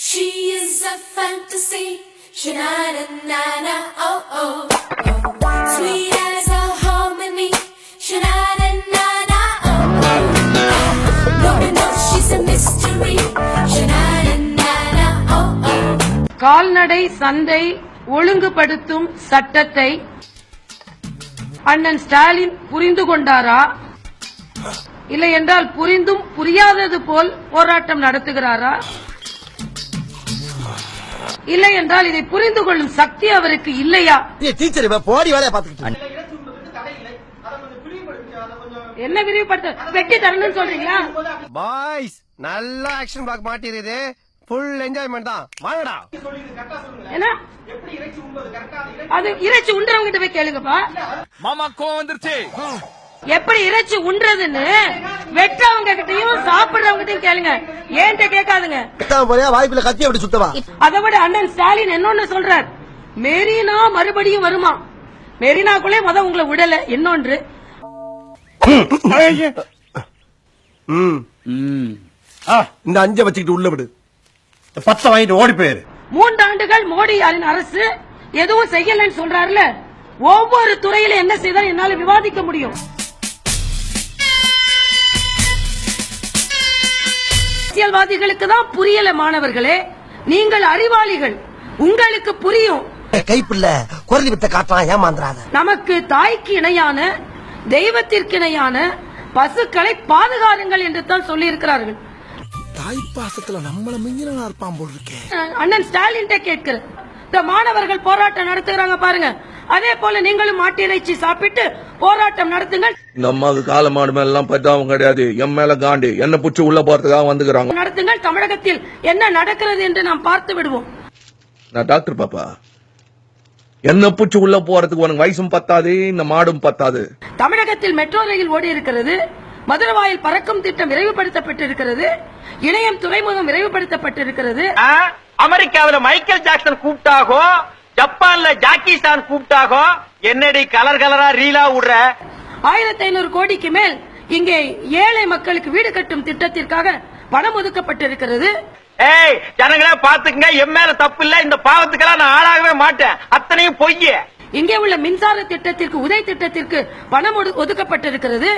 She is a fantasy, sha-na-na-na, oh oh, oh. Sweet as a harmony, sha-na-na-na, oh oh, oh. No one knows she's a mystery, sha-na-na-na, oh oh. கால்நடை சந்தை ஒழுங்குபடுத்தும் சட்டத்தை அண்ணன் ஸ்டாலின் புரிந்து கொண்டாரா, இல்லை என்றால் புரிந்தும் புரியாதது போல் போராட்டம் நடத்துகிறாரா, இல்லை என்றால் இதை புரிந்து கொள்ளும் சக்தி அவருக்கு இல்லையா? என்ன விரிவுபடுத்த வெட்டி தரணும்னு சொல்றீங்களா? பாய்ஸ் நல்ல ஆக்ஷன் பிளாக் மாட்டிருது, ஃபுல் என்ஜாய்மெண்ட் தான், வாங்கடா. என்ன அது இறைச்சி உண்றவங்க கிட்ட போய் கேளுங்கப்பா. மாமா கோவம் வந்துருச்சு. எப்படி இறைச்சி உண்றதுன்னு வெட்டவங்க கிட்டயும் சாப்பிடுறவங்க கிட்டயும் கேளுங்க, ஏன்ட்ட கேட்காதுங்க. வாய்ப்புல கத்தி அப்படி சுத்தவா. அதை விட அண்ணன் ஸ்டாலின் என்னொன்னு சொல்றார், மெரினா மறுபடியும் வருமா, மெரினாக்குள்ளே உங்களை விடல. இன்னொன்று இந்த அஞ்ச வச்சுக்கிட்டு உள்ள விடு, 10 வாங்கிட்டு ஓடி போயிரு. 3 ஆண்டுகள் மோடியாரின் அரசு எதுவும் செய்யலன்னு சொல்றாருல, ஒவ்வொரு துறையில என்ன செய்தால் என்னால விவாதிக்க முடியும். அரசியல்வாதிகளுக்கு தான் புரியல மாணவர்களே, நீங்கள் அறிவாளிகள், உங்களுக்கு புரியும். கைப்புள்ள குரலி வித்த காட்டுறான், ஏமாந்துறாத. நமக்கு தாய்க்கு இணையான தெய்வத்திற்கு இணையான பசுக்களை பாதுகாருங்கள் என்று தான் சொல்லி இருக்கிறார்கள். தாய்ப்பாசத்துல நம்மள மிஞ்சினா இருப்பான் போல் இருக்கே. அண்ணன் ஸ்டாலின் கேட்கிற இந்த மாணவர்கள் போராட்டம் நடத்துகிறாங்க பாருங்க, அதே போல நீங்களும் மாட்டு இறைச்சி சாப்பிட்டு போராட்டம் நடத்துங்கள். நம்ம கால மாடு மேல எல்லாம் பറ്റാவும் கிடையாது, என் மேல காண்டி என்ன புடிச்சு உள்ள போறதுக்காக வந்துக்கிறாங்க. நடத்துங்கள், தமிழகத்தில் என்ன நடக்கிறது என்று நாம் பார்த்து விடுவோம். நான் டாக்டர் பாப்பா, என்ன புடிச்சு உள்ள போறதுக்கு உனக்கு வயசும் பத்தாது, இந்த மாடும் பத்தாது. தமிழகத்தில் மெட்ரோ ரயில் ஓடி இருக்கிறது, மதுரவாயில் பறக்கும் திட்டம் விரைவுபடுத்தப்பட்டிருக்கிறது, இணையம் துறைமுகம் விரைவுபடுத்தப்பட்டிருக்கிறது. அமெரிக்காவில மைக்கேல் ஜாக்சன் கூப்பிட்டாகோ, ஜப்பான்ல ஜாக்கி சான் கூப்பிட்டாகோ, என்னடி கலர் கலரா ரீலா விடுற. 1500 கோடிக்கு மேல் இங்கே ஏழை மக்களுக்கு வீடு கட்டும் திட்டத்திற்காக பணம் ஒதுக்கப்பட்டிருக்கிறது. ஏய் ஜனங்களே பாத்துக்கங்க, என் மேல தப்பு இல்ல, இந்த பாவத்துக்கெல்லாம் நான் ஆளாகவே மாட்டேன், அத்தனையும் பொய்ய. இங்கே உள்ள மின்சார திட்டத்திற்கு, உதய் திட்டத்திற்கு பணம் ஒதுக்கப்பட்டிருக்கிறது.